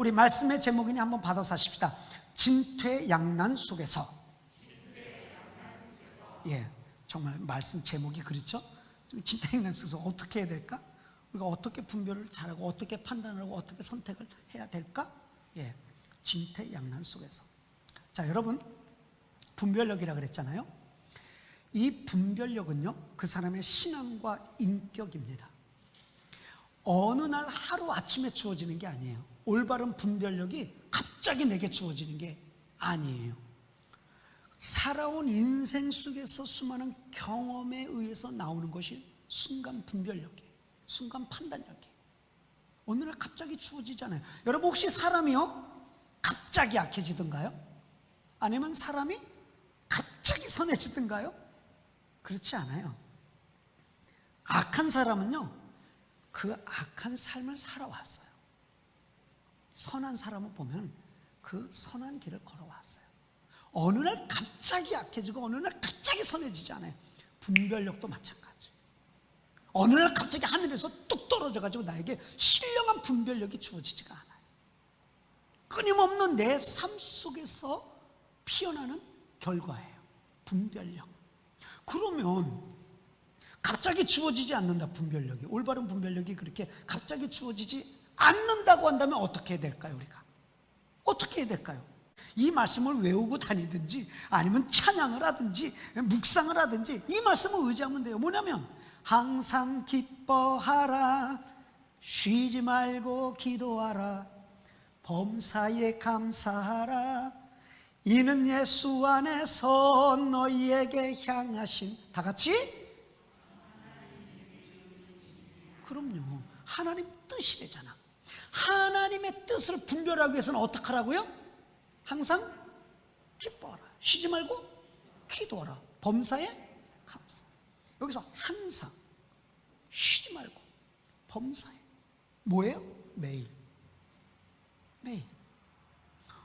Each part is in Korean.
우리 말씀의 제목이니 한번 받아서 하십시다. 진퇴양난 속에서. 예, 정말 말씀 제목이 그렇죠? 진퇴양난 속에서 어떻게 해야 될까? 우리가 어떻게 분별을 잘하고 어떻게 판단하고 어떻게 선택을 해야 될까? 예, 진퇴양난 속에서. 자, 여러분, 분별력이라 그랬잖아요. 이 분별력은요, 그 사람의 신앙과 인격입니다. 어느 날 하루 아침에 주어지는 게 아니에요. 올바른 분별력이 갑자기 내게 주어지는 게 아니에요. 살아온 인생 속에서 수많은 경험에 의해서 나오는 것이 순간 분별력이에요. 순간 판단력이에요. 어느 날 갑자기 주어지잖아요. 여러분, 혹시 사람이요, 갑자기 약해지던가요? 아니면 사람이 갑자기 선해지던가요? 그렇지 않아요. 악한 사람은요, 그 악한 삶을 살아왔어요. 선한 사람을 보면 그 선한 길을 걸어왔어요. 어느 날 갑자기 약해지고 어느 날 갑자기 선해지지 않아요. 분별력도 마찬가지. 어느 날 갑자기 하늘에서 뚝 떨어져가지고 나에게 신령한 분별력이 주어지지가 않아요. 끊임없는 내 삶 속에서 피어나는 결과예요. 분별력. 그러면 갑자기 주어지지 않는다, 분별력이. 올바른 분별력이 그렇게 갑자기 주어지지 않는다고 한다면 어떻게 해야 될까요, 우리가? 어떻게 해야 될까요? 이 말씀을 외우고 다니든지 아니면 찬양을 하든지 묵상을 하든지 이 말씀을 의지하면 돼요. 뭐냐면 항상 기뻐하라, 쉬지 말고 기도하라, 범사에 감사하라, 이는 예수 안에서 너희에게 향하신. 다 같이? 그럼요, 하나님 뜻이래잖아. 하나님의 뜻을 분별하기 위해서는 어떻게 하라고요? 항상 기뻐하라, 쉬지 말고 기도하라, 범사에 감사. 여기서 항상, 쉬지 말고, 범사에. 뭐예요? 매일. 매일.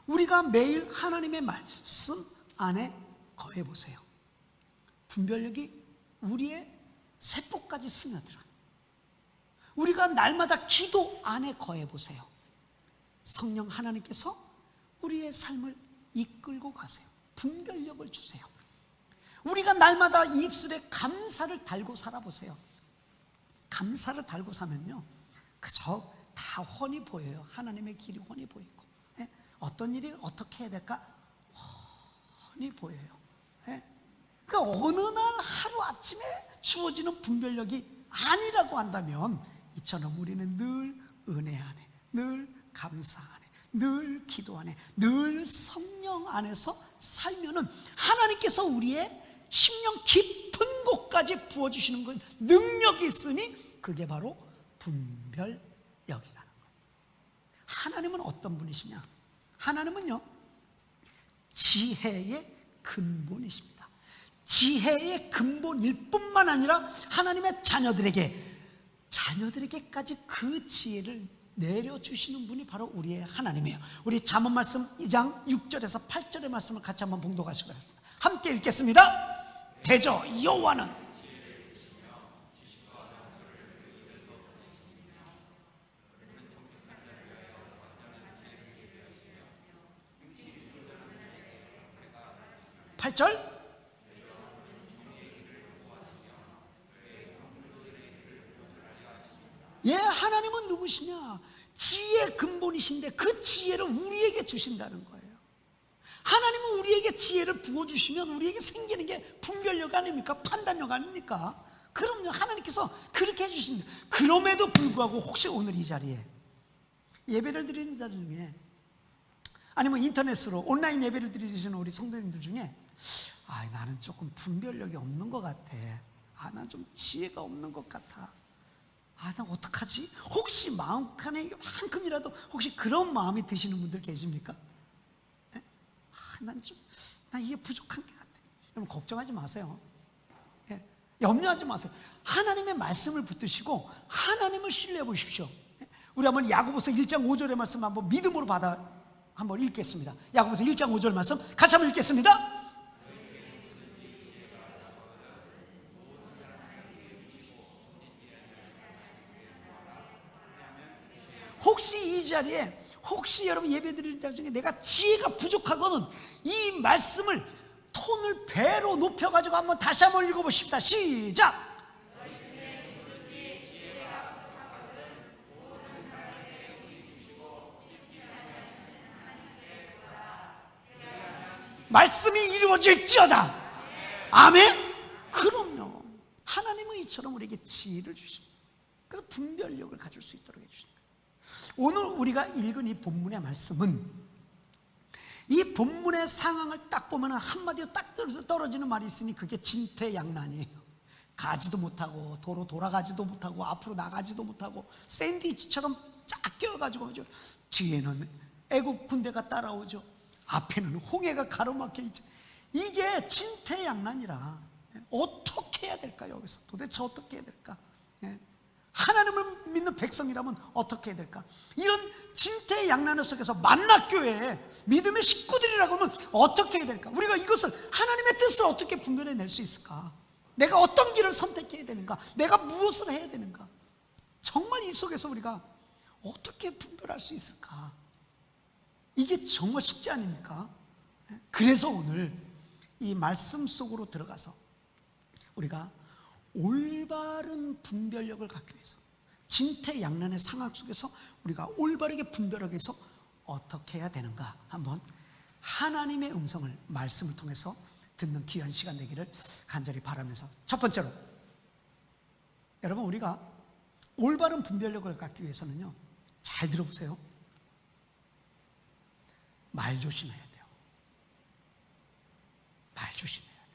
우리가 매일 하나님의 말씀 안에 거해보세요. 분별력이 우리의 세포까지 스며들어요. 우리가 날마다 기도 안에 거해보세요. 성령 하나님께서 우리의 삶을 이끌고 가세요. 분별력을 주세요. 우리가 날마다 입술에 감사를 달고 살아보세요. 감사를 달고 사면요, 그저 다 훤히 보여요. 하나님의 길이 훤히 보이고, 어떤 일이 어떻게 해야 될까 훤히 보여요. 그러니까 어느 날 하루아침에 주어지는 분별력이 아니라고 한다면 이처럼 우리는 늘 은혜 안에, 늘 감사 안에, 늘 기도 안에, 늘 성령 안에서 살면은 하나님께서 우리의 심령 깊은 곳까지 부어주시는 건 능력이 있으니 그게 바로 분별력이라는 거예요. 하나님은 어떤 분이시냐? 하나님은요, 지혜의 근본이십니다. 지혜의 근본일 뿐만 아니라 하나님의 자녀들에게까지 그 지혜를 내려주시는 분이 바로 우리의 하나님이에요. 우리 잠언 말씀 2장 6절에서 8절의 말씀을 같이 한번 봉독하시기 바랍니다. 함께 읽겠습니다. 대저 여호와는 (8절) 예, 하나님은 누구시냐? 지혜의 근본이신데 그 지혜를 우리에게 주신다는 거예요. 하나님은 우리에게 지혜를 부어주시면 우리에게 생기는 게 분별력 아닙니까? 판단력 아닙니까? 그럼요, 하나님께서 그렇게 해주신다. 그럼에도 불구하고 혹시 오늘 이 자리에 예배를 드리는 자들 중에, 아니면 인터넷으로 온라인 예배를 드리시는 우리 성도님들 중에 나는 조금 분별력이 없는 것 같아, 난 좀 지혜가 없는 것 같아, 나 어떡하지? 혹시 마음칸에 만큼이라도 혹시 그런 마음이 드시는 분들 계십니까? 난 이게 부족한 것 같아. 여러분, 걱정하지 마세요. 염려하지 마세요. 하나님의 말씀을 붙드시고 하나님을 신뢰해 보십시오. 우리 한번 야고보서 1장 5절의 말씀 한번 믿음으로 한번 읽겠습니다. 야고보서 1장 5절 말씀 같이 한번 읽겠습니다. 혹시 이 자리에 혹시 여러분 예배 드릴 때 중에 내가 지혜가 부족하거든, 이 말씀을 톤을 배로 높여가지고 다시 한번 읽어보십시다. 시작! 말씀이 이루어질지어다. 아멘? 그럼요. 하나님은 이처럼 우리에게 지혜를 주십니다. 그래서 분별력을 가질 수 있도록 해주십니다. 오늘 우리가 읽은 이 본문의 말씀은, 이 본문의 상황을 딱 보면 한마디로 딱 떨어지는 말이 있으니 그게 진퇴양난이에요. 가지도 못하고 도로 돌아가지도 못하고 앞으로 나가지도 못하고 샌드위치처럼 쫙 끼어가지고 뒤에는 애국 군대가 따라오죠. 앞에는 홍해가 가로막혀 있죠. 이게 진퇴양난이라 어떻게 해야 될까요? 여기서 도대체 어떻게 해야 될까? 하나님을 믿는 백성이라면 어떻게 해야 될까? 이런 진퇴양난 속에서 만나교회에 믿음의 식구들이라고 하면 어떻게 해야 될까? 우리가 이것을 하나님의 뜻을 어떻게 분별해낼 수 있을까? 내가 어떤 길을 선택해야 되는가? 내가 무엇을 해야 되는가? 정말 이 속에서 우리가 어떻게 분별할 수 있을까? 이게 정말 쉽지 아닙니까? 그래서 오늘 이 말씀 속으로 들어가서 우리가 올바른 분별력을 갖기 위해서, 진퇴양난의 상황 속에서 우리가 올바르게 분별하기 위해서 어떻게 해야 되는가, 한번 하나님의 음성을 말씀을 통해서 듣는 귀한 시간 되기를 간절히 바라면서, 첫 번째로 여러분, 우리가 올바른 분별력을 갖기 위해서는요, 잘 들어보세요. 말 조심해야 돼요. 말 조심해야 돼요.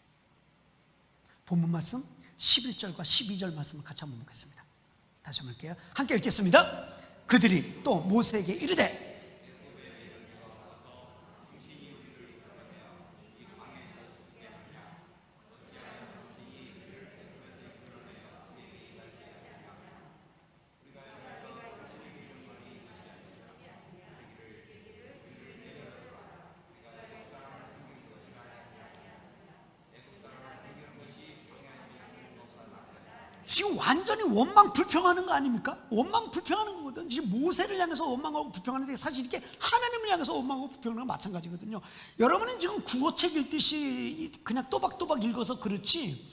본문 말씀 11절과 12절 말씀을 같이 한번 보겠습니다. 다시 한번 볼게요. 함께 읽겠습니다. 그들이 또 모세에게 이르되, 지금 완전히 원망 불평하는 거 아닙니까? 원망 불평하는 거거든. 지금 모세를 향해서 원망하고 불평하는데 사실 이게 하나님을 향해서 원망하고 불평하는 건 마찬가지거든요. 여러분은 지금 국어책 읽듯이 그냥 또박또박 읽어서 그렇지,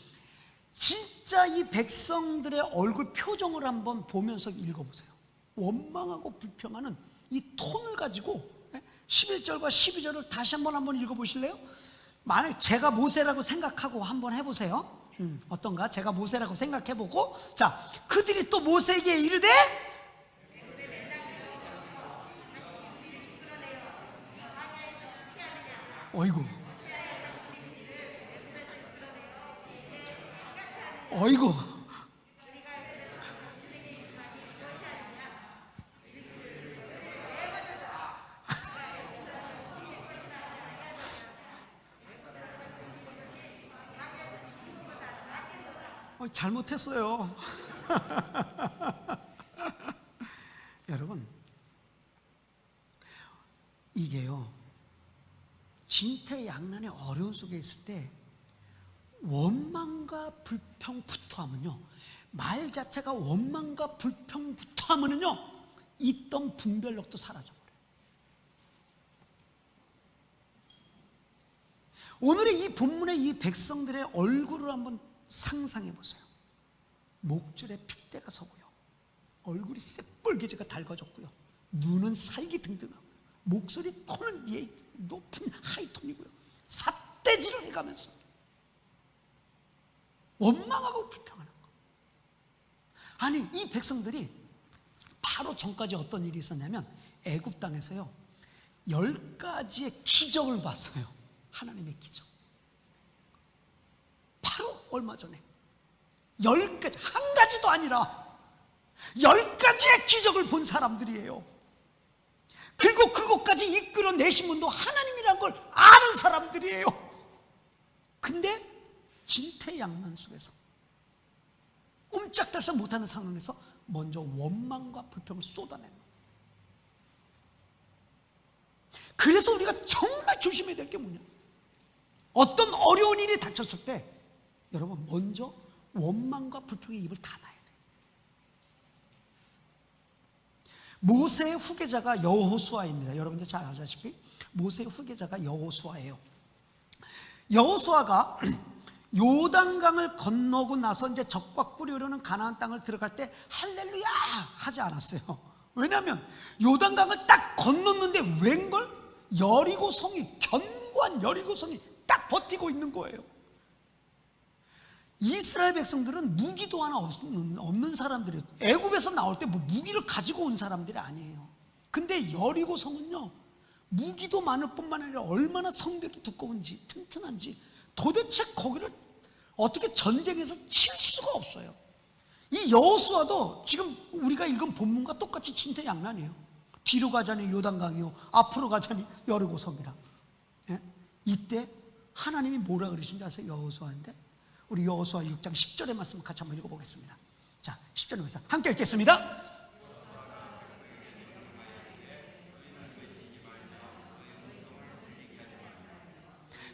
진짜 이 백성들의 얼굴 표정을 한번 보면서 읽어보세요. 원망하고 불평하는 이 톤을 가지고 11절과 12절을 다시 한번 읽어보실래요? 만약 제가 모세라고 생각하고 한번 해보세요. 어떤가? 제가 모세라고 생각해보고, 자, 그들이 또 모세에게 이르되, 어이구, 어이구, 잘못했어요. 여러분, 이게요, 진퇴양난의 어려운 속에 있을 때 원망과 불평부터 하면요, 말 자체가 원망과 불평부터 하면은요, 있던 분별력도 사라져버려요. 오늘의 이 본문의 이 백성들의 얼굴을 한번 상상해 보세요. 목줄에 핏대가 서고요, 얼굴이 새빨개지가 달궈졌고요, 눈은 살기등등하고요, 목소리 톤은 높은 하이톤이고요, 삿대질을 해가면서 원망하고 불평하는 거. 아니, 이 백성들이 바로 전까지 어떤 일이 있었냐면, 애굽 땅에서요 10가지의 기적을 봤어요. 하나님의 기적. 바로 얼마 전에 10가지, 한 가지도 아니라 10가지의 기적을 본 사람들이에요. 그리고 그것까지 이끌어내신 분도 하나님이라는 걸 아는 사람들이에요. 근데 진퇴양난 속에서, 꼼짝달싹 못하는 상황에서 먼저 원망과 불평을 쏟아내는 거예요. 그래서 우리가 정말 조심해야 될 게 뭐냐, 어떤 어려운 일이 닥쳤을 때 여러분, 먼저 원망과 불평의 입을 닫아야 돼요. 모세의 후계자가 여호수아입니다. 여러분들 잘 알다시피 모세의 후계자가 여호수아예요. 여호수아가 요단강을 건너고 나서 이제 적과 꿀이 흐르는 가나안 땅을 들어갈 때 할렐루야 하지 않았어요. 왜냐하면 요단강을 딱 건넜는데 웬걸 여리고성이, 견고한 여리고성이 딱 버티고 있는 거예요. 이스라엘 백성들은 무기도 하나 없는 사람들이에요. 애굽에서 나올 때 뭐 무기를 가지고 온 사람들이 아니에요. 근데 여리고성은요, 무기도 많을 뿐만 아니라 얼마나 성벽이 두꺼운지 튼튼한지 도대체 거기를 어떻게 전쟁에서 칠 수가 없어요. 이 여호수아도 지금 우리가 읽은 본문과 똑같이 진퇴양난이에요. 뒤로 가자니 요단강이요, 앞으로 가자니 여리고성이라. 예? 이때 하나님이 뭐라 그러신지 아세요? 여호수아인데 우리 여호수아 6장 10절의 말씀을 같이 한번 읽어보겠습니다. 자, 10절의 말씀 함께 읽겠습니다.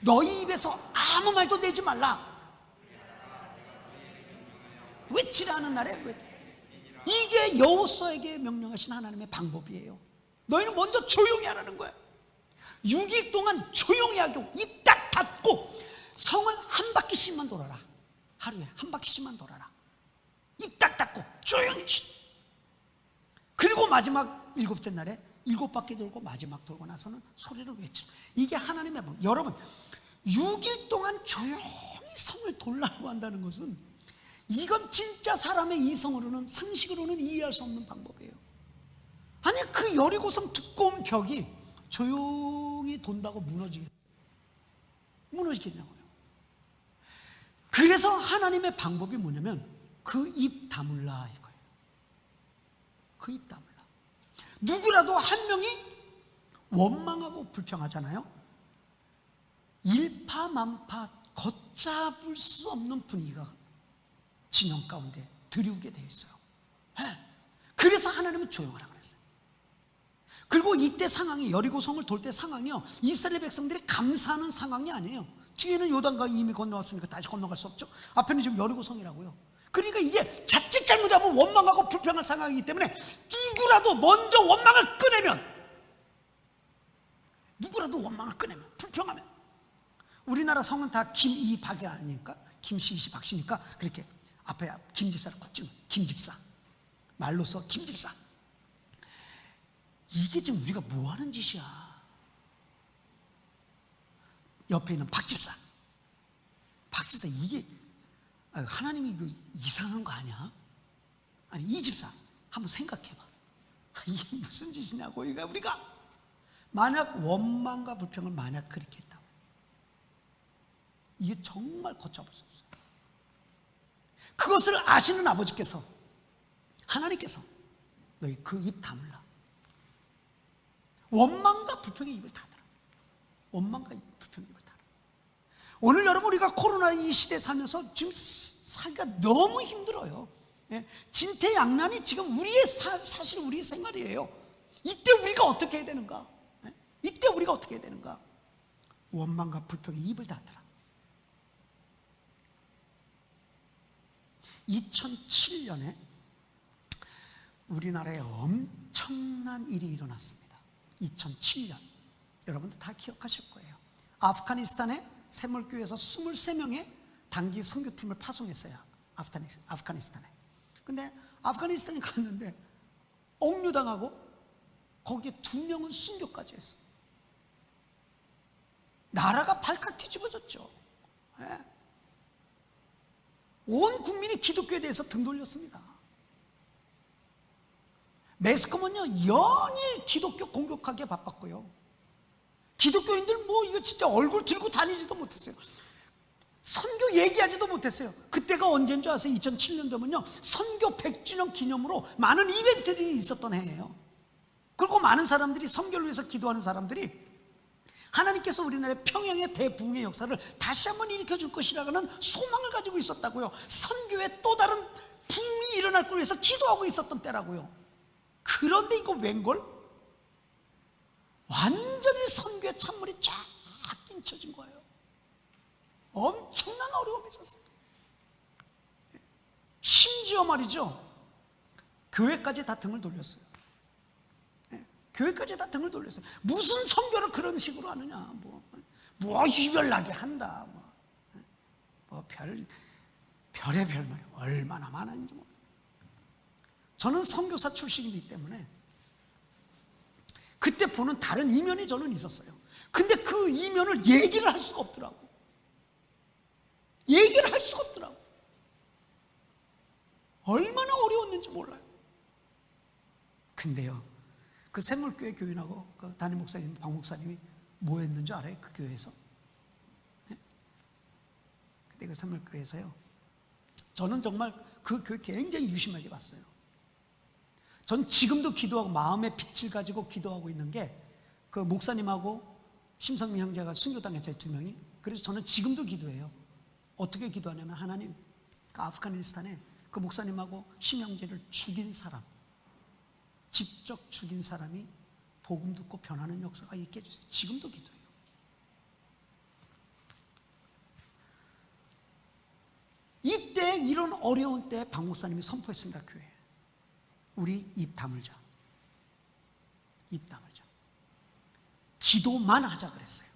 너희 입에서 아무 말도 내지 말라. 외치라는 날에 외치. 이게 여호수아에게 명령하신 하나님의 방법이에요. 너희는 먼저 조용히 하라는 거야. 6일 동안 조용히 하고 입 딱 닫고 성을 한 바퀴씩만 돌아라. 하루에 한 바퀴씩만 돌아라. 입 딱 닫고 조용히. 그리고 마지막 7째 날에 7바퀴 돌고 마지막 돌고 나서는 소리를 외치라. 이게 하나님의 방법. 여러분, 6일 동안 조용히 성을 돌라고 한다는 것은 이건 진짜 사람의 이성으로는, 상식으로는 이해할 수 없는 방법이에요. 아니, 그 여리고성 두꺼운 벽이 조용히 돈다고 무너지겠냐고요. 그래서 하나님의 방법이 뭐냐면 그 입 다물라 이거예요. 그 입 다물라. 누구라도 한 명이 원망하고 불평하잖아요. 일파만파 걷잡을 수 없는 분위기가 진영 가운데 들이우게 되어 있어요. 그래서 하나님은 조용하라 그랬어요. 그리고 이때 상황이, 여리고성을 돌 때 상황이요, 이스라엘 백성들이 감사하는 상황이 아니에요. 뒤에는 요단강이 이미 건너왔으니까 다시 건너갈 수 없죠. 앞에는 지금 여리고성이라고요. 그러니까 이게 자칫 잘못하면 원망하고 불평할 상황이기 때문에 누구라도 먼저 원망을 꺼내면, 불평하면, 우리나라 성은 다 김이 박이 아니니까, 김씨, 이씨, 박씨니까 그렇게 앞에 김집사를 콕 찍는 김집사, 말로써 김집사. 이게 지금 우리가 뭐 하는 짓이야. 옆에 있는 박집사, 이게 하나님이 이거 이상한 거 아니야? 아니, 이 집사 한번 생각해봐. 이게 무슨 짓이냐고. 이거 우리가 만약 원망과 불평을 만약 그렇게 했다고, 이게 정말 걷잡을 수 없어요. 그것을 아시는 아버지께서, 하나님께서 너희 그 입 다물라. 원망과 불평의 입을 닫아라. 원망과 불평의 입을 닫아라. 오늘 여러분, 우리가 코로나 이 시대에 살면서 지금 살기가 너무 힘들어요. 진퇴양난이 지금 사실 우리의 생활이에요. 이때 우리가 어떻게 해야 되는가? 이때 우리가 어떻게 해야 되는가? 원망과 불평의 입을 닫아라. 2007년에 우리나라에 엄청난 일이 일어났습니다. 2007년 여러분들 다 기억하실 거예요. 아프가니스탄에 새물교회에서 23명의 단기 선교팀을 파송했어요. 아프가니스탄에. 근데 아프가니스탄에 갔는데 억류당하고 거기에 2명은 순교까지 했어요. 나라가 발칵 뒤집어졌죠. 온 국민이 기독교에 대해서 등 돌렸습니다. 매스컴은요, 연일 기독교 공격하기에 바빴고요. 기독교인들 뭐 이거 진짜 얼굴 들고 다니지도 못했어요. 선교 얘기하지도 못했어요. 그때가 언제인 줄 아세요? 2007년도면요, 선교 100주년 기념으로 많은 이벤트들이 있었던 해예요. 그리고 많은 사람들이, 선교를 위해서 기도하는 사람들이 하나님께서 우리나라의 평양의 대부흥의 역사를 다시 한번 일으켜줄 것이라는 소망을 가지고 있었다고요. 선교의 또 다른 붐이 일어날 걸 위해서 기도하고 있었던 때라고요. 그런데 이거 웬걸? 완전히 선교의 찬물이 쫙 끼쳐진 거예요. 엄청난 어려움이 있었어요. 심지어 말이죠, 교회까지 다 등을 돌렸어요. 교회까지 다 등을 돌렸어요. 무슨 선교를 그런 식으로 하느냐. 뭐 이별나게 한다. 별의별 말이 얼마나 많은지 모르겠어요. 저는 선교사 출신이기 때문에 그때 보는 다른 이면이 저는 있었어요. 근데 그 이면을 얘기를 할 수가 없더라고. 얘기를 할 수가 없더라고. 얼마나 어려웠는지 몰라요. 근데요, 그 샘물교회 교인하고 그 담임 목사님, 박 목사님이 뭐 했는지 알아요? 그 교회에서? 네? 그때 그 샘물교회에서요, 저는 정말 그 교회 굉장히 유심하게 봤어요. 전 지금도 기도하고 마음의 빛을 가지고 기도하고 있는 게 그 목사님하고 심성민 형제가 순교당했어요, 2명이. 그래서 저는 지금도 기도해요. 어떻게 기도하냐면, 하나님, 그 아프가니스탄에 그 목사님하고 심형제를 죽인 사람, 직접 죽인 사람이 복음 듣고 변하는 역사가 있게 해주세요. 지금도 기도해요. 이때, 이런 어려운 때 박 목사님이 선포했습니다. 교회에 우리 입 다물자. 입 다물자. 기도만 하자 그랬어요.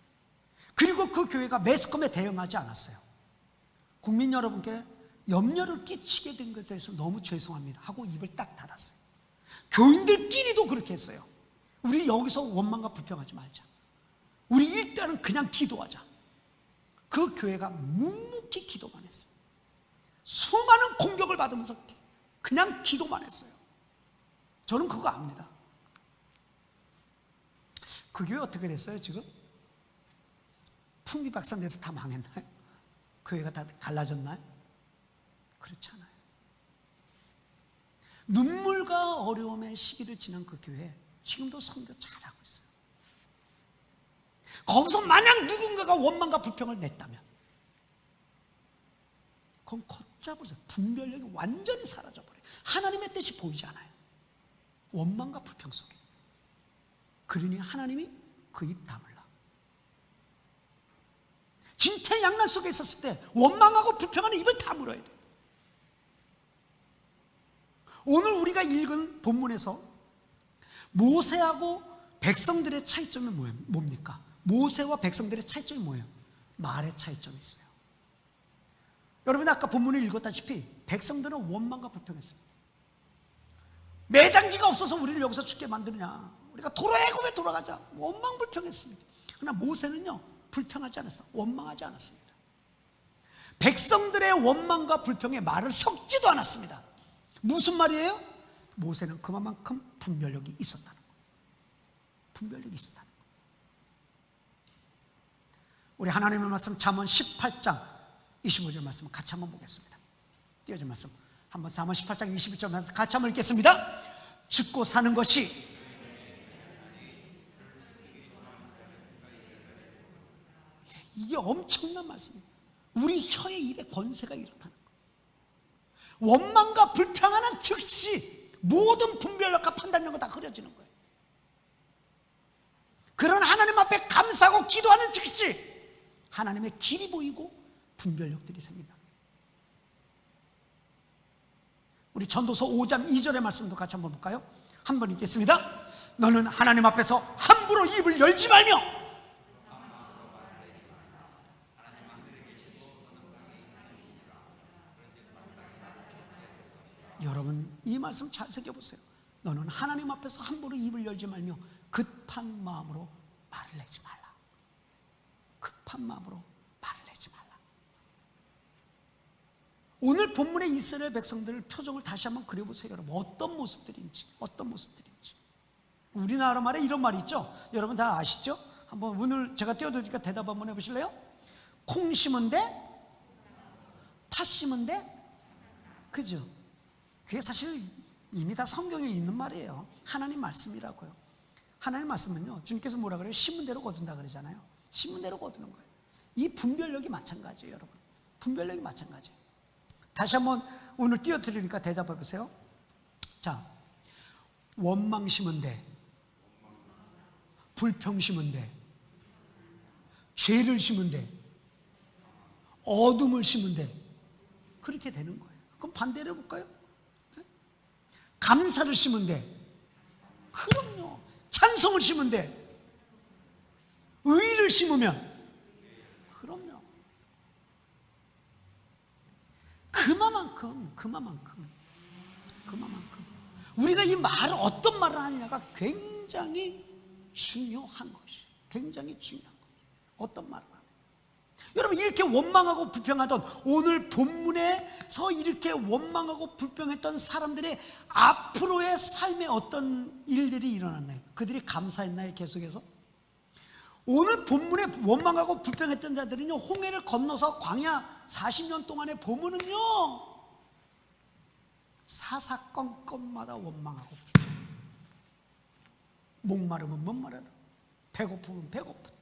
그리고 그 교회가 매스컴에 대응하지 않았어요. 국민 여러분께 염려를 끼치게 된 것에 대해서 너무 죄송합니다 하고 입을 딱 닫았어요. 교인들끼리도 그렇게 했어요. 우리 여기서 원망과 불평하지 말자. 우리 일단은 그냥 기도하자. 그 교회가 묵묵히 기도만 했어요. 수많은 공격을 받으면서 그냥 기도만 했어요. 저는 그거 압니다. 그 교회 어떻게 됐어요 지금? 풍비박산돼서 다 망했나요? 교회가 다 갈라졌나요? 그렇지 않아요. 눈물과 어려움의 시기를 지난 그 교회, 지금도 선교 잘하고 있어요. 거기서 만약 누군가가 원망과 불평을 냈다면 그건 걷잡으세요. 분별력이 완전히 사라져버려요. 하나님의 뜻이 보이지 않아요. 원망과 불평 속에. 그러니 하나님이 그 입 다물라. 진퇴양난 속에 있었을 때 원망하고 불평하는 입을 다물어야 돼요. 오늘 우리가 읽은 본문에서 모세하고 백성들의 차이점이 뭡니까? 모세와 백성들의 차이점이 뭐예요? 말의 차이점이 있어요. 여러분, 아까 본문을 읽었다시피 백성들은 원망과 불평했어요. 매장지가 없어서 우리를 여기서 죽게 만드느냐, 우리가 애굽에 돌아가자, 원망 불평했습니다. 그러나 모세는요, 불평하지 않았어요. 원망하지 않았습니다. 백성들의 원망과 불평에 말을 섞지도 않았습니다. 무슨 말이에요? 모세는 그만큼 분별력이 있었다는 거예요. 분별력이 있었다는 거예요. 우리 하나님의 말씀 잠언 18장 25절 말씀 같이 한번 보겠습니다. 띄워진 말씀 한번 잠언 18장 21절 말씀 같이 한번 읽겠습니다. 죽고 사는 것이 이게 엄청난 말씀이에요. 우리 혀의 입에 권세가 이렇다는 거예요. 원망과 불평하는 즉시 모든 분별력과 판단력은 다 흐려지는 거예요. 그런 하나님 앞에 감사하고 기도하는 즉시 하나님의 길이 보이고 분별력들이 생긴다. 우리 전도서 5장 2절의 말씀도 같이 한번 볼까요? 한번 읽겠습니다. 너는 하나님 앞에서 함부로 입을 열지 말며 여러분, 이 말씀 잘 새겨보세요. 너는 하나님 앞에서 함부로 입을 열지 말며 급한 마음으로 말을 내지 말라. 급한 마음으로 말을 내지 말라. 오늘 본문의 이스라엘 백성들 표정을 다시 한번 그려보세요. 여러분, 어떤 모습들인지. 우리나라 말에 이런 말이 있죠. 여러분 다 아시죠? 한번 오늘 제가 띄워드리니까 대답 한번 해보실래요? 콩 심은 데 팥 심은 데, 그죠? 그게 사실 이미 다 성경에 있는 말이에요. 하나님 말씀이라고요. 하나님 말씀은요, 주님께서 뭐라 그래요? 심은 대로 거둔다 그러잖아요. 심은 대로 거두는 거예요. 이 분별력이 마찬가지예요, 여러분. 분별력이 마찬가지예요. 다시 한번 오늘 띄워드리니까 대답해 보세요. 자, 원망 심은 데, 불평 심은 데, 죄를 심은 데, 어둠을 심은 데, 그렇게 되는 거예요. 그럼 반대로 해볼까요? 감사를 심은 데, 그럼요. 찬송을 심으면 돼. 의를 심으면, 그럼요. 그만큼 우리가 이 말을 어떤 말을 하느냐가 굉장히 중요한 것이, 굉장히 중요한 것. 어떤 말을 하느냐. 여러분, 이렇게 원망하고 불평하던, 오늘 본문에서 이렇게 원망하고 불평했던 사람들의 앞으로의 삶에 어떤 일들이 일어났나요? 그들이 감사했나요? 계속해서 오늘 본문에 원망하고 불평했던 자들은요, 홍해를 건너서 광야 40년 동안에 보면은요, 사사건건마다 원망하고, 목마르면 목마르다, 배고프면 배고프다,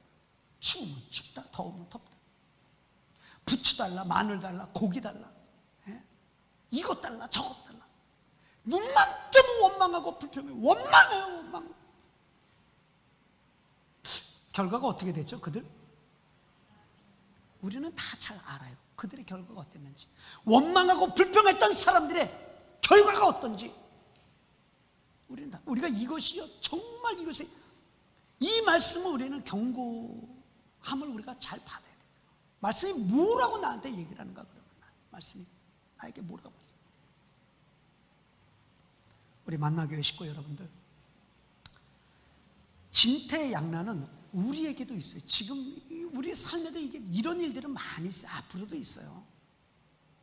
추우면 춥다, 더우면 덥다, 부추 달라, 마늘 달라, 고기 달라, 이것 달라, 저것 달라. 눈만 뜨면 원망하고 불평해. 원망해요, 원망. 결과가 어떻게 됐죠? 그들? 우리는 다 잘 알아요. 그들의 결과가 어땠는지. 원망하고 불평했던 사람들의 결과가 어떤지 우리는 다, 우리가 이것이요, 정말 이것이, 이 말씀을 우리는 경고함을 우리가 잘 받아야 돼요. 말씀이 뭐라고 나한테 얘기를 하는가, 그러면 말씀이 나에게 뭐라고 했어요. 우리 만나교회 식구 여러분들, 진퇴양난은 우리에게도 있어요. 지금 우리 삶에도 이게 이런 일들은 많이 있어요. 앞으로도 있어요.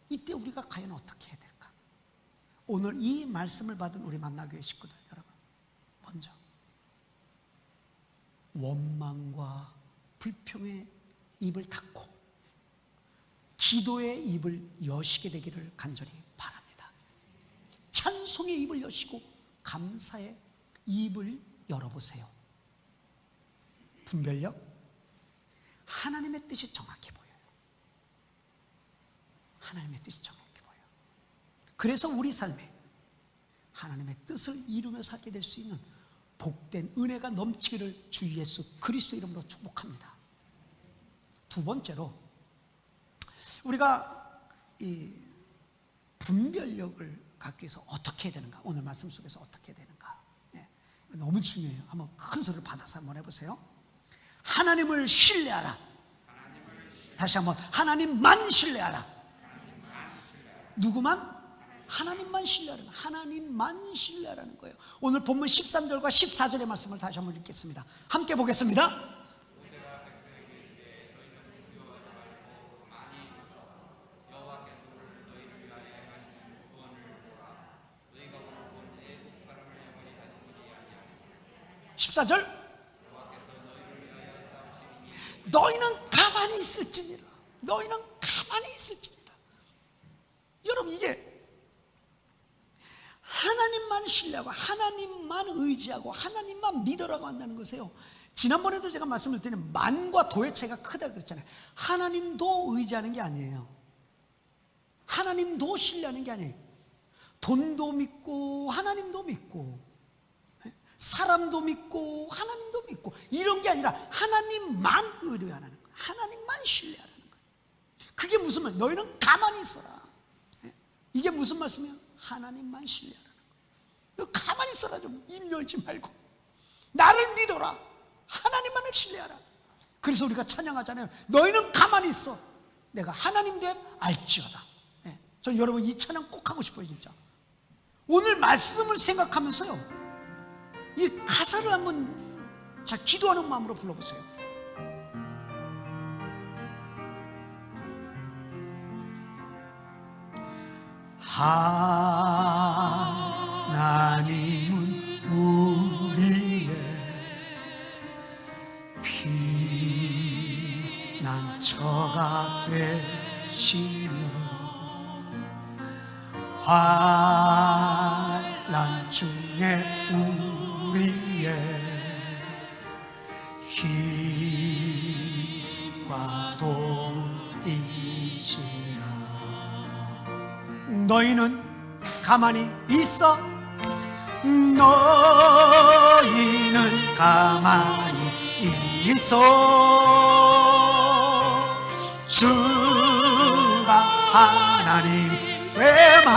이때 우리가 과연 어떻게 해야 될까? 오늘 이 말씀을 받은 우리 만나교회 식구들 여러분, 먼저 원망과 불평의 입을 닫고 기도의 입을 여시게 되기를 간절히 바랍니다. 찬송의 입을 여시고 감사의 입을 열어보세요. 분별력, 하나님의 뜻이 정확해 보여요. 하나님의 뜻이 정확해 보여요. 그래서 우리 삶에 하나님의 뜻을 이루며 살게 될 수 있는 복된 은혜가 넘치기를 주 예수 그리스도 이름으로 축복합니다. 두 번째로, 우리가 이 분별력을 갖기 위해서 어떻게 해야 되는가, 오늘 말씀 속에서 어떻게 해야 되는가, 너무 중요해요. 한번 큰 소리를 받아서 한번 해보세요. 하나님을 신뢰하라. 다시 한번, 하나님만 신뢰하라. 누구만? 하나님만 신뢰하라는, 하나님만 신뢰하라는 거예요. 오늘 본문 13절과 14절의 말씀을 다시 한번 읽겠습니다. 함께 보겠습니다. 너희는 가만히 있을지니라. 너희는 가만히 있을지니라. 여러분, 이게 하나님만 신뢰하고 하나님만 의지하고 하나님만 믿으라고 한다는 것이에요. 지난번에도 제가 말씀을 드린 만과 도의 차이가 크다고 그랬잖아요. 하나님도 의지하는 게 아니에요. 하나님도 신뢰하는 게 아니에요. 돈도 믿고 하나님도 믿고 사람도 믿고 하나님도 믿고 이런 게 아니라 하나님만 의뢰하는 거예요. 하나님만 신뢰하는 거예요. 그게 무슨 말? 너희는 가만히 있어라. 이게 무슨 말씀이에요? 하나님만 신뢰하는 거예요. 너 가만히 있어라. 좀 입 열지 말고 나를 믿어라. 하나님만을 신뢰하라. 그래서 우리가 찬양하잖아요. 너희는 가만히 있어. 내가 하나님 됨 알지어다. 전 여러분 이 찬양 꼭 하고 싶어요. 진짜 오늘 말씀을 생각하면서요, 이 가사를 한번 자 기도하는 마음으로 불러보세요. 하나님은 우리의 피난처가 되시며 환난 중에 우리의 힘과 도움이시라. 너희는 가만히 있어. 너희는 가만히 있어. 주가 하나님 됨할지어다.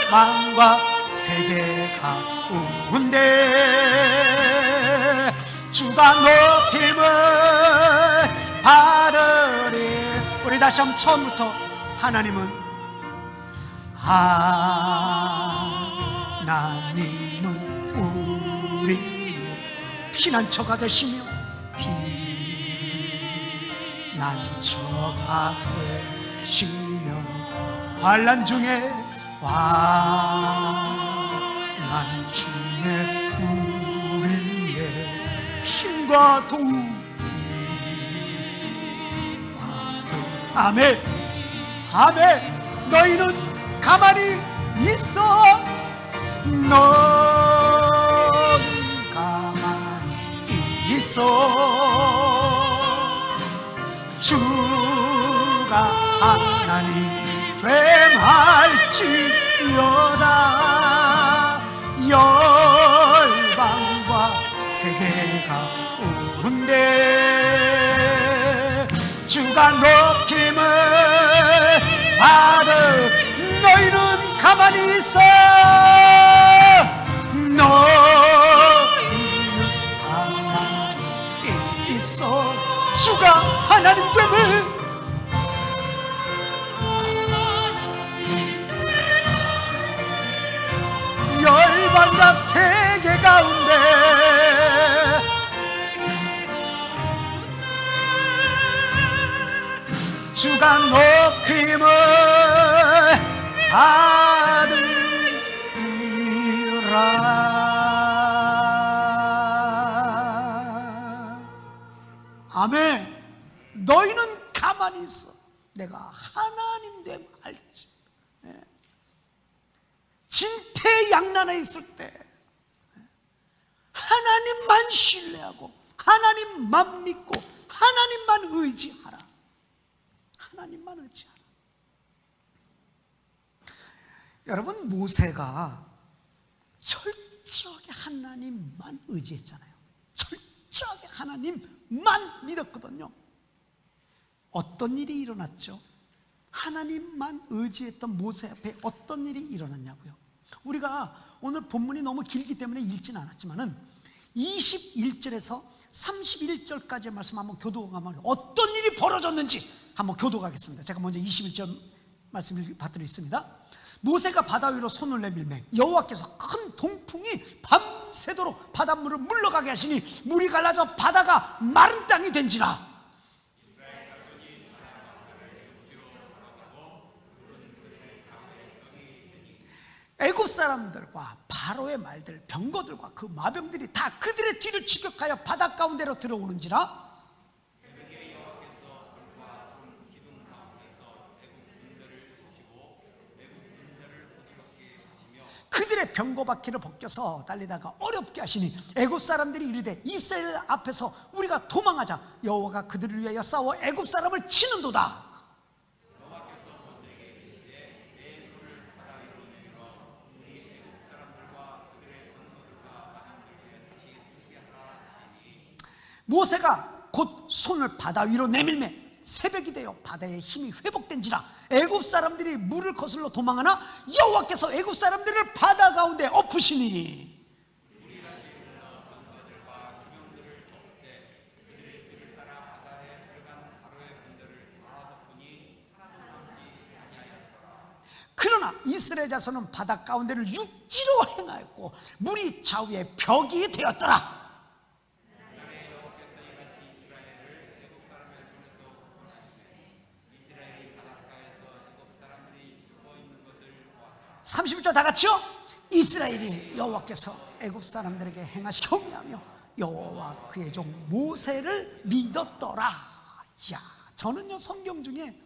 열방과 세계 가운데 주가 높임을 받으리. 우리 다시 한번 처음부터. 하나님은 우리의 피난처가 되시며 피난처가 되시며 환난 중에 우리의 힘과 도움이. 아멘. 아멘. 너희는 가만히 있어. 너희는 가만히 있어. 주가 하나님 됨할지어다. 열방과 세계 가운데 주가 높임을 받으. 너희는 가만히 있어. 너희는 가만히 있어. 주가 하나님 됨을. 열방과 세계 가운데 주가 높임을 받으리라. 아멘. 너희는 가만히 있어. 내가 하나님 됨 알지. 진퇴양난에 있을 때 하나님만 신뢰하고 하나님만 믿고 하나님만 의지하라. 하나님만 의지하라. 여러분, 모세가 철저하게 하나님만 의지했잖아요. 철저하게 하나님만 믿었거든요. 어떤 일이 일어났죠? 하나님만 의지했던 모세 앞에 어떤 일이 일어났냐고요? 우리가 오늘 본문이 너무 길기 때문에 읽지는 않았지만은 21절에서 31절까지의 말씀 한번 교도하면 어떤 일이 벌어졌는지 한번 교도하겠습니다. 제가 먼저 21절 말씀을 받들어 있습니다. 모세가 바다 위로 손을 내밀매 여호와께서 큰 동풍이 밤새도록 바닷물을 물러가게 하시니 물이 갈라져 바다가 마른 땅이 된지라. 애굽 사람들과 바로의 말들, 병거들과 그 마병들이 다 그들의 뒤를 추격하여 바다 가운데로 들어오는지라. 그들의 병거 바퀴를 벗겨서 달리다가 어렵게 하시니 애굽 사람들이 이르되 이스라엘 앞에서 우리가 도망하자. 여호와가 그들을 위하여 싸워 애굽 사람을 치는도다. 모세가 곧 손을 바다 위로 내밀매 새벽이 되어 바다의 힘이 회복된지라. 애굽 사람들이 물을 거슬러 도망하나 여호와께서 애굽 사람들을 바다 가운데 엎으시니. 그러나 이스라엘 자손은 바다 가운데를 육지로 행하였고 물이 좌우에 벽이 되었더라. 31절 다 같이요. 이스라엘이 여호와께서 애굽 사람들에게 행하시 경외하며 여호와 그의 종 모세를 믿었더라. 야, 저는요 성경 중에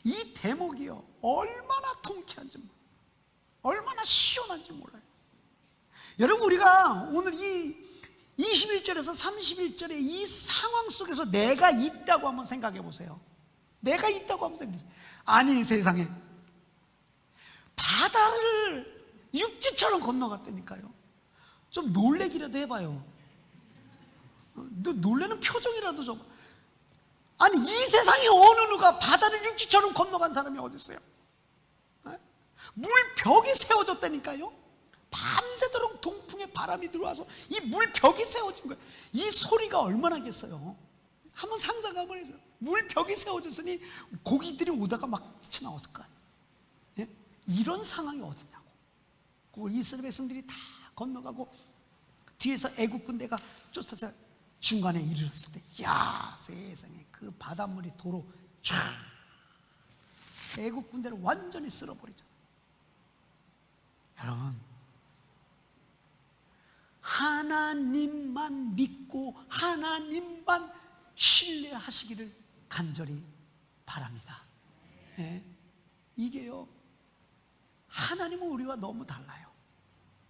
이 대목이요 얼마나 통쾌한지 몰라요. 얼마나 시원한지 몰라요. 여러분, 우리가 오늘 이 21절에서 31절의 이 상황 속에서 내가 있다고 한번 생각해 보세요. 내가 있다고 한번 생각해 보세요. 아니, 세상에 바다를 육지처럼 건너갔다니까요. 좀 놀래기라도 해봐요. 놀래는 표정이라도 좀. 아니, 이 세상에 어느 누가 바다를 육지처럼 건너간 사람이 어디 있어요? 물벽이 세워졌다니까요. 밤새도록 동풍에 바람이 들어와서 이 물벽이 세워진 거예요. 이 소리가 얼마나겠어요. 한번 상상 한번 해서 물벽이 세워졌으니 고기들이 오다가 막 튀어나왔을 거 아니에요. 예? 이런 상황이 어디냐고. 그 이스라엘 백성들이 다 건너가고 뒤에서 애국 군대가 쫓아서 중간에 이르렀을 때, 야 세상에 그 바닷물이 도로 쫙 애국 군대를 완전히 쓸어버리죠. 여러분, 하나님만 믿고 하나님만 신뢰하시기를 간절히 바랍니다. 네? 이게요, 하나님은 우리와 너무 달라요.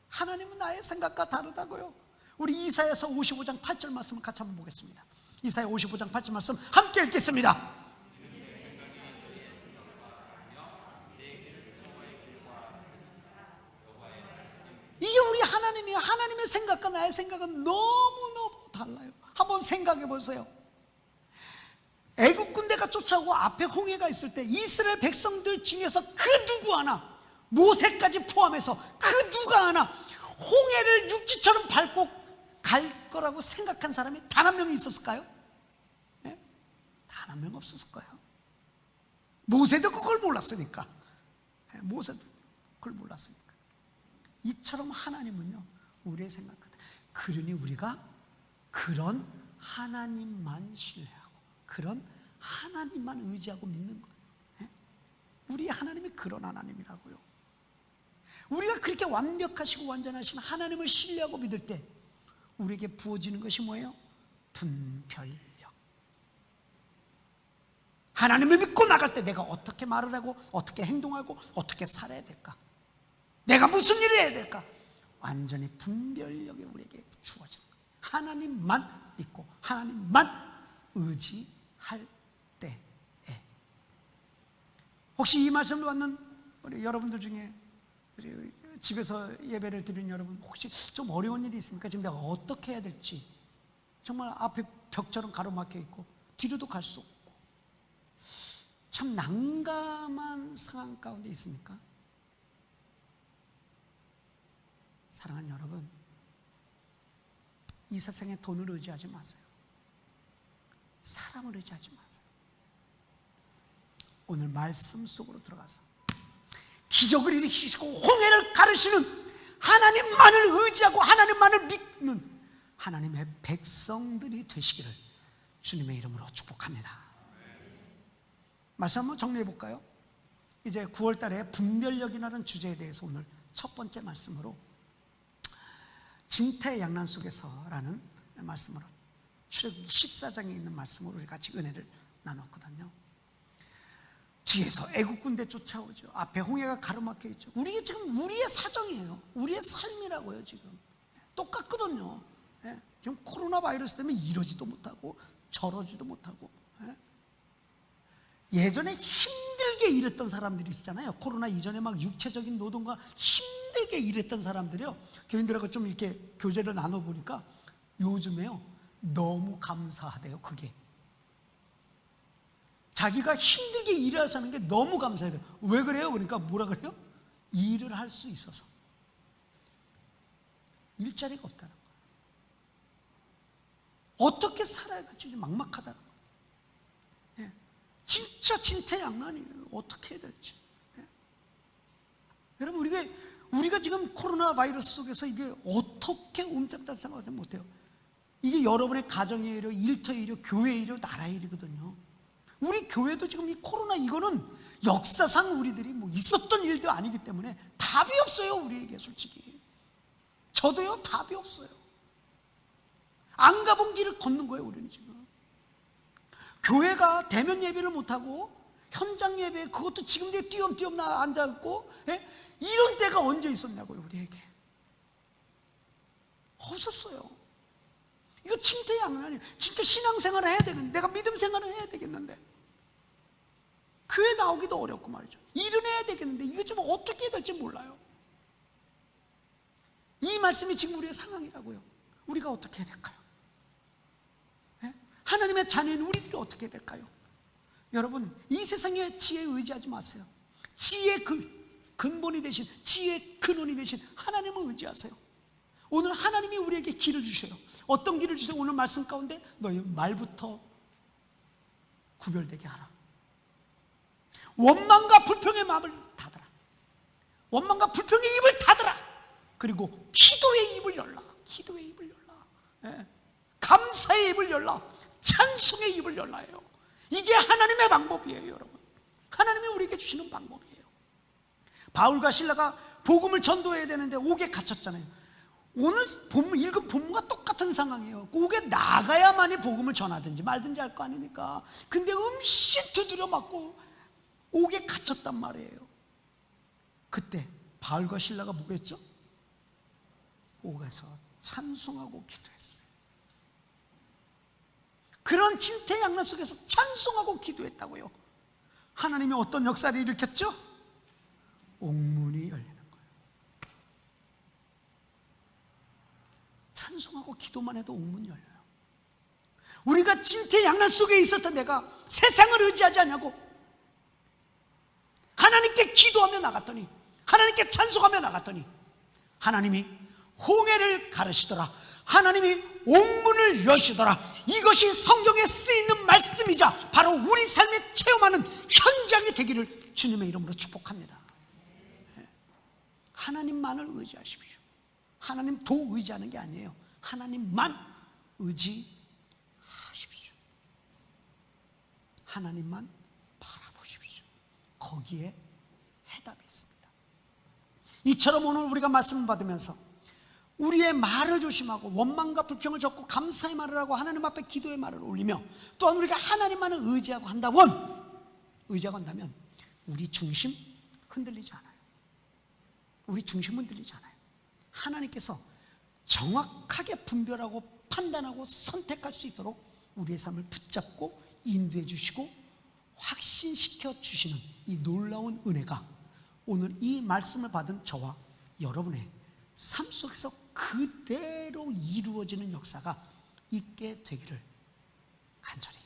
하나님은 나의 생각과 다르다고요. 우리 이사야서 55장 8절 말씀을 같이 한번 보겠습니다. 이사야 55장 8절 말씀 함께 읽겠습니다. 이게 우리 하나님이에요. 하나님의 생각과 나의 생각은 너무너무 달라요. 한번 생각해 보세요. 애국 군대가 쫓아오고 앞에 홍해가 있을 때 이스라엘 백성들 중에서 그 누구 하나, 모세까지 포함해서 그 누가 하나 홍해를 육지처럼 밟고 갈 거라고 생각한 사람이 단 한 명이 있었을까요? 네? 단 한 명 없었을 거예요. 모세도 그걸 몰랐으니까. 네, 모세도 그걸 몰랐으니까. 이처럼 하나님은요, 우리의 생각과 그러니 우리가 그런 하나님만 신뢰하고 그런 하나님만 의지하고 믿는 거예요. 네? 우리 하나님이 그런 하나님이라고요. 우리가 그렇게 완벽하시고 완전하신 하나님을 신뢰하고 믿을 때 우리에게 부어지는 것이 뭐예요? 분별력. 하나님을 믿고 나갈 때 내가 어떻게 말을 하고 어떻게 행동하고 어떻게 살아야 될까? 내가 무슨 일을 해야 될까? 완전히 분별력이 우리에게 주어집니다. 하나님만 믿고 하나님만 의지할 때에. 혹시 이 말씀을 받는 우리 여러분들 중에 집에서 예배를 드리는 여러분, 혹시 좀 어려운 일이 있습니까? 지금 내가 어떻게 해야 될지, 정말 앞에 벽처럼 가로막혀 있고 뒤로도 갈 수 없고 참 난감한 상황 가운데 있습니까? 사랑하는 여러분, 이 세상에 돈을 의지하지 마세요. 사람을 의지하지 마세요. 오늘 말씀 속으로 들어가서 기적을 일으키시고 홍해를 가르시는 하나님만을 의지하고 하나님만을 믿는 하나님의 백성들이 되시기를 주님의 이름으로 축복합니다. 말씀 한번 정리해 볼까요? 이제 9월 달에 분별력이라는 주제에 대해서 오늘 첫 번째 말씀으로 진태양난 속에서라는 말씀으로 출애굽기 14장에 있는 말씀으로 우리 같이 은혜를 나눴거든요. 뒤에서 애국 군대 쫓아오죠. 앞에 홍해가 가로막혀 있죠. 우리가 지금 우리의 사정이에요. 우리의 삶이라고요. 지금 똑같거든요. 지금 코로나 바이러스 때문에 이러지도 못하고 저러지도 못하고. 예전에 힘들게 일했던 사람들이 있었잖아요. 코로나 이전에 막 육체적인 노동과 힘들게 일했던 사람들이요, 교인들하고 좀 이렇게 교제를 나눠보니까 요즘에요 너무 감사하대요. 그게 자기가 힘들게 일해서 하는 게 너무 감사해요. 왜 그래요? 그러니까 뭐라 그래요? 일을 할 수 있어서. 일자리가 없다는 거예요. 어떻게 살아야 될지 막막하다는 거예요. 진짜 진퇴양난이에요. 어떻게 해야 될지. 여러분, 우리가 지금 코로나 바이러스 속에서 이게 어떻게 옴짝달싹 생각하지 못해요. 이게 여러분의 가정의 일이요, 일터의 일이요, 교회의 일이요, 나라의 일이거든요. 우리 교회도 지금 이 코로나, 이거는 역사상 우리들이 뭐 있었던 일도 아니기 때문에 답이 없어요. 우리에게 솔직히 저도요 답이 없어요. 안 가본 길을 걷는 거예요. 우리는 지금 교회가 대면 예배를 못하고 현장 예배, 그것도 지금도 띄엄띄엄 앉아있고, 이런 때가 언제 있었냐고요. 우리에게 없었어요. 이거 진퇴양난이에요. 진짜 신앙생활을 해야 되는데, 내가 믿음 생활을 해야 되겠는데, 교회 나오기도 어렵고 말이죠. 일은 해야 되겠는데 이거 좀 어떻게 해야 될지 몰라요. 이 말씀이 지금 우리의 상황이라고요. 우리가 어떻게 해야 될까요? 하나님의 자녀인 우리들이 어떻게 해야 될까요? 여러분, 이 세상의 지혜에 의지하지 마세요. 지혜 근본이 되신, 지혜의 근원이 되신 하나님을 의지하세요. 오늘 하나님이 우리에게 길을 주셔요. 어떤 길을 주세요? 오늘 말씀 가운데 너희 말부터 구별되게 하라. 원망과 불평의 마음을 닫아라. 원망과 불평의 입을 닫아라. 그리고 기도의 입을 열라. 기도의 입을 열라. 예. 감사의 입을 열라. 찬송의 입을 열라요. 이게 하나님의 방법이에요, 여러분. 하나님이 우리에게 주시는 방법이에요. 바울과 실라가 복음을 전도해야 되는데 옥에 갇혔잖아요. 오늘 본문, 읽은 본문과 똑같은 상황이에요. 옥에 나가야만이 복음을 전하든지 말든지 할 거 아닙니까? 근데 음식 두드려 맞고 옥에 갇혔단 말이에요. 그때 바울과 실라가 뭐 했죠? 옥에서 찬송하고 기도했어요. 그런 진퇴양난 속에서 찬송하고 기도했다고요. 하나님이 어떤 역사를 일으켰죠? 옥문이 열리는 거예요. 찬송하고 기도만 해도 옥문 열려요. 우리가 진퇴양난 속에 있을 때 내가 세상을 의지하지 않냐고, 하나님께 기도하며 나갔더니, 하나님께 찬송하며 나갔더니 하나님이 홍해를 가르시더라. 하나님이 옥문을 여시더라. 이것이 성경에 쓰이는 말씀이자 바로 우리 삶에 체험하는 현장이 되기를 주님의 이름으로 축복합니다. 하나님만을 의지하십시오. 하나님 도 의지하는 게 아니에요. 하나님만 의지하십시오. 하나님만 바라보십시오. 거기에 해답이 있습니다. 이처럼 오늘 우리가 말씀을 받으면서 우리의 말을 조심하고 원망과 불평을 접고 감사의 말을 하고 하나님 앞에 기도의 말을 올리며, 또한 우리가 하나님만을 의지하고 한다면 우리 중심 흔들리지 않아요. 우리 중심 흔들리지 않아요. 하나님께서 정확하게 분별하고 판단하고 선택할 수 있도록 우리의 삶을 붙잡고 인도해 주시고 확신시켜 주시는 이 놀라운 은혜가 오늘 이 말씀을 받은 저와 여러분의 삶 속에서 그대로 이루어지는 역사가 있게 되기를 간절히